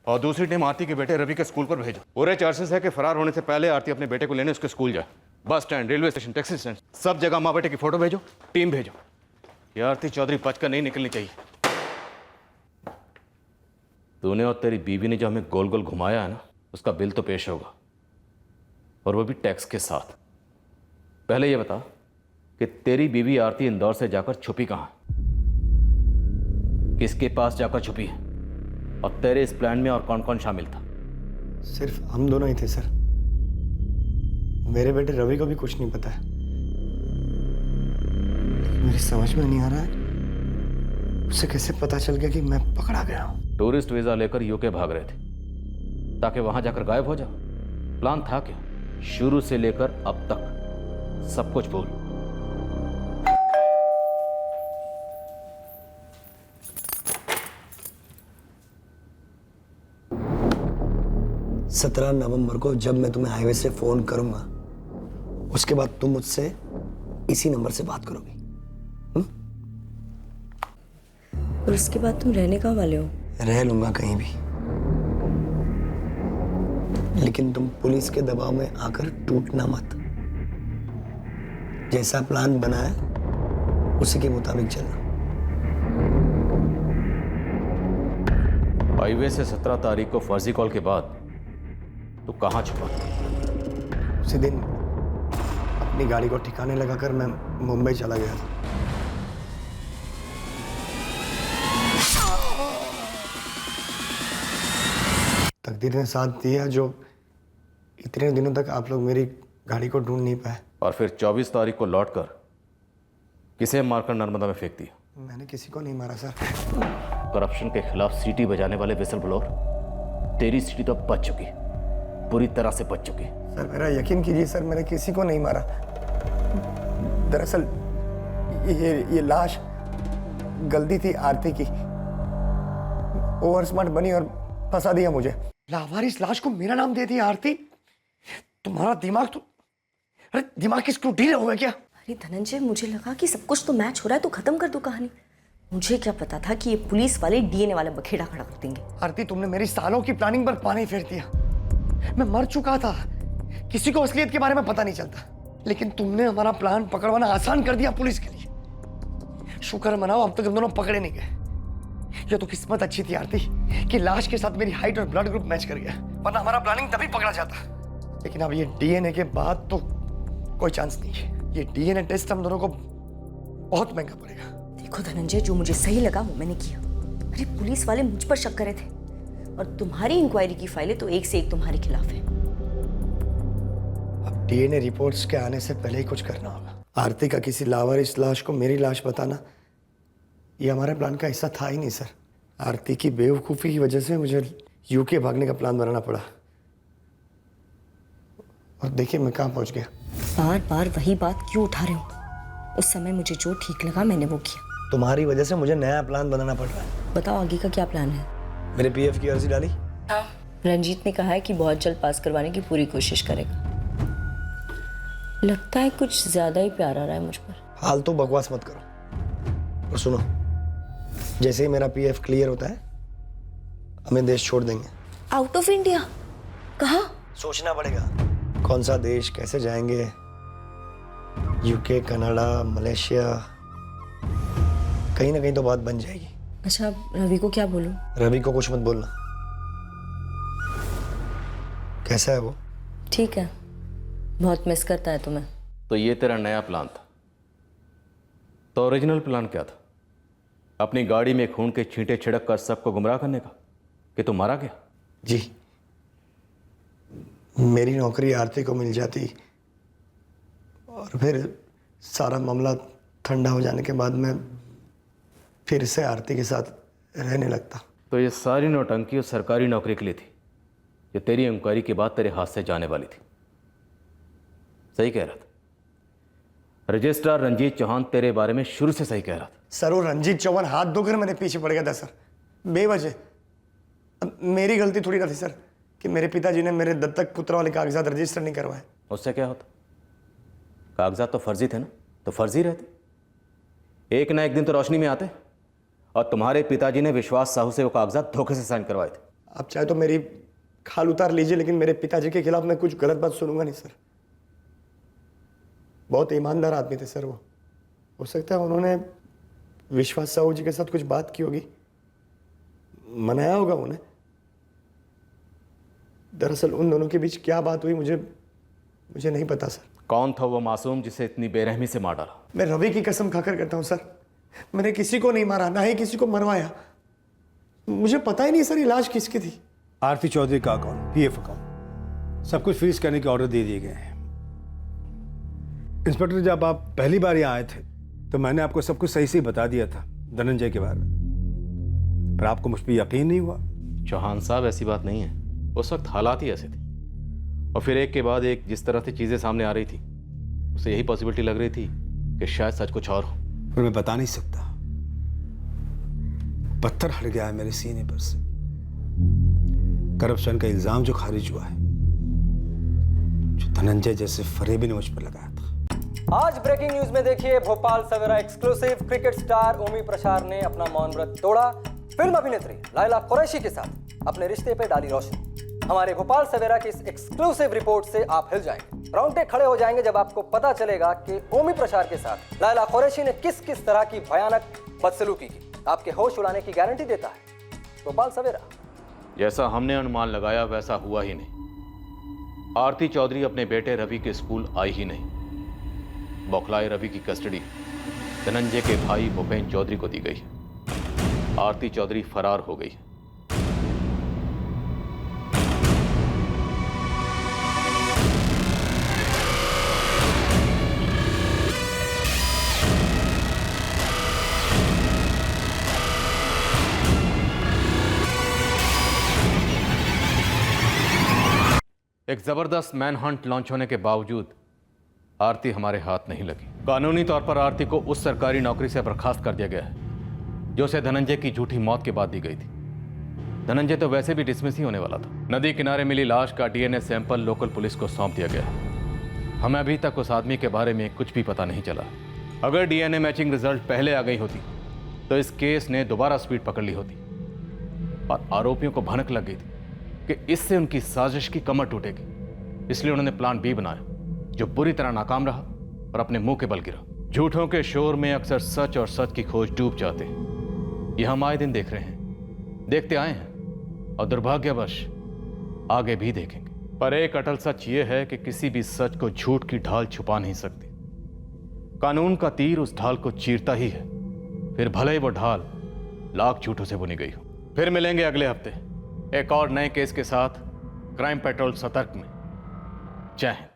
और दूसरी टीम आरती के बेटे रवि के स्कूल पर भेजो। पूरे चांसेस है कि फरार होने से पहले आरती अपने बेटे को लेने उसके स्कूल जाए। Bus stand, railway station, taxi stand, सब जगह माँ बेटे की फोटो भेजो, टीम भेजो। ये आरती चौधरी बचकर नहीं निकलनी चाहिए। तूने और तेरी बीवी ने जो हमें गोल गोल घुमाया है ना, उसका बिल तो पेश होगा, और वो भी टैक्स के साथ। पहले ये बता कि तेरी बीवी आरती इंदौर से जाकर छुपी कहाँ, किसके पास जाकर छुपी है, और तेरे इस प्लान में और कौन कौन शामिल था? सिर्फ हम दोनों ही थे सर। मेरे बेटे रवि को भी कुछ नहीं पता है। मेरी समझ में नहीं आ रहा है उसे कैसे पता चल गया कि मैं पकड़ा गया हूं। टूरिस्ट वीजा लेकर यूके भाग रहे थे ताकि वहां जाकर गायब हो जाओ। प्लान था क्या? शुरू से लेकर अब तक सब कुछ बोल। 17 नवंबर को जब मैं तुम्हें हाईवे से फोन करूंगा, उसके बाद तुम मुझसे इसी नंबर से बात करोगी। और उसके बाद तुम रहने कहाँ वाले हो? रह लूंगा कहीं भी, लेकिन तुम पुलिस के दबाव में आकर टूटना मत। जैसा प्लान बना है उसी के मुताबिक चलना। हाईवे से 17 तारीख को फर्जी कॉल के बाद तो कहाँ छुपा? उसी दिन अपनी गाड़ी को ठिकाने लगाकर मैं मुंबई चला गया था। तकदीर ने साथ दिया जो इतने दिनों तक आप लोग मेरी गाड़ी को ढूंढ नहीं पाए। और फिर 24 तारीख को लौटकर किसे मारकर नर्मदा में फेंक दिया? मैंने किसी को नहीं मारा सर। करप्शन के खिलाफ सीटी बजाने वाले विसल ब्लोअर, तेरी सीटी तो अब बच चुकी, पूरी तरह से बच चुकी। सर मेरा यकीन कीजिए सर, मैंने किसी को नहीं मारा। दरअसल ये लाश गलती थी आरती की। ओवर स्मार्ट बनी और फंसा दिया मुझे। लावारिस लाश को मेरा नाम दे दिया आरती। तुम्हारा दिमाग तो, अरे दिमाग की स्क्रू ढीले हो गए क्या? अरे धनंजय, मुझे लगा कि सब कुछ तो मैच हो रहा है तो खत्म कर दो कहानी। मुझे क्या पता था कि ये पुलिस वाले डीएनए वाला बखेड़ा खड़ा कर देंगे। आरती, तुमने मेरी सालों की प्लानिंग पर पानी फेर दिया। मैं मर चुका था, किसी को असलियत के बारे में पता नहीं चलता, लेकिन तुमने हमारा प्लान पकड़वाना आसान कर दिया पुलिस के लिए। शुक्र मनाओ अब तक हम दोनों पकड़े नहीं गए। ये तो किस्मत अच्छी थी आरती कि लाश के साथ मेरी हाइट और ब्लड ग्रुप मैच कर गया, वरना हमारा प्लानिंग तभी पकड़ा जाता। लेकिन अब ये डीएनए के बाद तो कोई चांस नहीं है। ये डीएनए टेस्ट हम दोनों को बहुत महंगा पड़ेगा। देखो धनंजय, जो मुझे सही लगा वो मैंने किया। अरे पुलिस वाले मुझ पर शक कर रहे थे, और तुम्हारी इंक्वायरी की फाइलें तो एक से एक तुम्हारे खिलाफ है। अब डीएनए रिपोर्ट्स के आने से पहले ही कुछ करना होगा। आरती का किसी लावारिस लाश को मेरी लाश बताना, ये हमारे प्लान का हिस्सा था ही नहीं सर। आरती की बेवकूफ़ी की वजह से मुझे यूके भागने का प्लान बनाना पड़ा, और देखिए मैं कहाँ पहुँच गया। बार बार वही बात क्यों उठा रहे हो? उस समय मुझे जो ठीक लगा मैंने वो किया। तुम्हारी वजह से मुझे नया प्लान बनाना पड़ रहा है। बताओ आगे का क्या प्लान है? मेरे पीएफ की अर्जी डाली? हाँ। रंजीत ने कहा है कि बहुत जल्द पास करवाने की पूरी कोशिश करेगा। लगता है कुछ ज्यादा ही प्यार आ रहा है मुझ पर। फालतू बकवास मत करो। और सुनो, जैसे ही मेरा पीएफ क्लियर होता है हमें देश छोड़ देंगे। Out of India? कहाँ? सोचना पड़ेगा कौन सा देश, कैसे जाएंगे। यूके, कनाडा, मलेशिया, कहीं ना कहीं तो बात बन जाएगी। अच्छा, रवि को क्या बोलूं? रवि को कुछ मत बोलना। कैसा है वो? ठीक है, बहुत मिस करता है तुम्हें। तो ये तेरा नया प्लान था? तो ओरिजिनल प्लान क्या था? अपनी गाड़ी में खून के छींटे छिड़क कर सबको गुमराह करने का, कि तू मारा गया? जी, मेरी नौकरी आरती को मिल जाती और फिर सारा मामला ठंडा हो जाने के बाद मैं फिर से आरती के साथ रहने लगता। तो ये सारी नौटंकी उस सरकारी नौकरी के लिए थी जो तेरी इंक्वायरी के बाद तेरे हाथ से जाने वाली थी। सही कह रहा था। रजिस्ट्रार रंजीत चौहान तेरे बारे में शुरू से सही कह रहा था। सर वो रंजीत चौहान हाथ धोकर मेरे पीछे पड़ गया था सर, बेवजह। अब मेरी गलती थोड़ी ना थी सर कि मेरे पिताजी ने मेरे दत्तक पुत्र वाले कागजात रजिस्टर नहीं करवाए। उससे क्या होता? कागजात तो फर्जी थे ना, तो फर्जी रहते। एक ना एक दिन तो रोशनी में आते। और तुम्हारे पिताजी ने विश्वास साहू से वो कागजात धोखे से साइन करवाए थे। आप चाहे तो मेरी खाल उतार लीजिए, लेकिन मेरे पिताजी के खिलाफ मैं कुछ गलत बात सुनूंगा नहीं सर। बहुत ईमानदार आदमी थे सर वो। हो सकता है उन्होंने विश्वास साहू जी के साथ कुछ बात की होगी, मनाया होगा उन्हें। दरअसल उन दोनों के बीच क्या बात हुई मुझे नहीं पता सर। कौन था वो मासूम जिसे इतनी बेरहमी से मार डाला? मैं रवि की कसम खाकर कहता हूं सर, मैंने किसी को नहीं मारा, ना ही किसी को मरवाया। मुझे पता ही नहीं सर ये लाश किसकी थी। आरती चौधरी का अकाउंट, पीएफ अकाउंट, सब कुछ फ्रीज करने के ऑर्डर दे दिए गए हैं। इंस्पेक्टर, जब आप पहली बार यहाँ आए थे तो मैंने आपको सब कुछ सही से बता दिया था धनंजय के बारे में, पर आपको मुझ पर यकीन नहीं हुआ। चौहान साहब, ऐसी बात नहीं है। उस वक्त हालात ही ऐसे थे, और फिर एक के बाद एक जिस तरह से चीज़ें सामने आ रही थी, उसे यही पॉसिबिलिटी लग रही थी कि शायद सच कुछ और हो। पर मैं बता नहीं सकता, पत्थर हट गया है मेरे सीने पर से। करप्शन का इल्जाम जो खारिज हुआ है, जो धनंजय जैसे फरेबी ने मुझ पर लगाया था। आज ब्रेकिंग न्यूज में देखिए भोपाल सवेरा एक्सक्लूसिव। क्रिकेट स्टार ओमी प्रसाद ने अपना मौन व्रत तोड़ा। फिल्म अभिनेत्री लायला कुरैशी के साथ अपने रिश्ते पे डाली रोशनी। हमारे भोपाल सवेरा की इस एक्सक्लूसिव रिपोर्ट से आप हिल जाएंगे, रोंगटे खड़े हो जाएंगे जब आपको पता चलेगा कि ओमी प्रसाद के साथ लायला कुरैशी ने किस किस तरह की भयानक बदसलूकी की। आपके होश उड़ाने की गारंटी देता है भोपाल सवेरा। जैसा हमने अनुमान लगाया वैसा हुआ ही नहीं। आरती चौधरी अपने बेटे रवि के स्कूल आई ही नहीं। बौखलाए रवि की कस्टडी धनंजय के भाई भूपेन चौधरी को दी गई। आरती चौधरी फरार हो गई। एक जबरदस्त मैन हंट लॉन्च होने के बावजूद आरती हमारे हाथ नहीं लगी। कानूनी तौर पर आरती को उस सरकारी नौकरी से बर्खास्त कर दिया गया है जो उसे धनंजय की झूठी मौत के बाद दी गई थी। धनंजय तो वैसे भी डिसमिस ही होने वाला था। नदी किनारे मिली लाश का डीएनए सैंपल लोकल पुलिस को सौंप दिया गया है। हमें अभी तक उस आदमी के बारे में कुछ भी पता नहीं चला। अगर डीएनए मैचिंग रिजल्ट पहले आ गई होती तो इस केस ने दोबारा स्पीड पकड़ ली होती और आरोपियों को भनक लग गई थी कि इससे उनकी साजिश की कमर टूटेगी। इसलिए उन्होंने प्लान बी बनाया जो बुरी तरह नाकाम रहा और अपने मुंह के बल गिरा। झूठों के शोर में अक्सर सच और सच की खोज डूब जाते हैं। यह हम आए दिन देख रहे हैं, देखते आए हैं और दुर्भाग्यवश आगे भी देखेंगे। पर एक अटल सच यह है कि किसी भी सच को झूठ की ढाल छुपा नहीं सकती। कानून का तीर उस ढाल को चीरता ही है, फिर भले ही वो ढाल लाख झूठों से बुनी गई हो। फिर मिलेंगे अगले हफ्ते एक और नए केस के साथ क्राइम पेट्रोल सतर्क में। जय हिंद।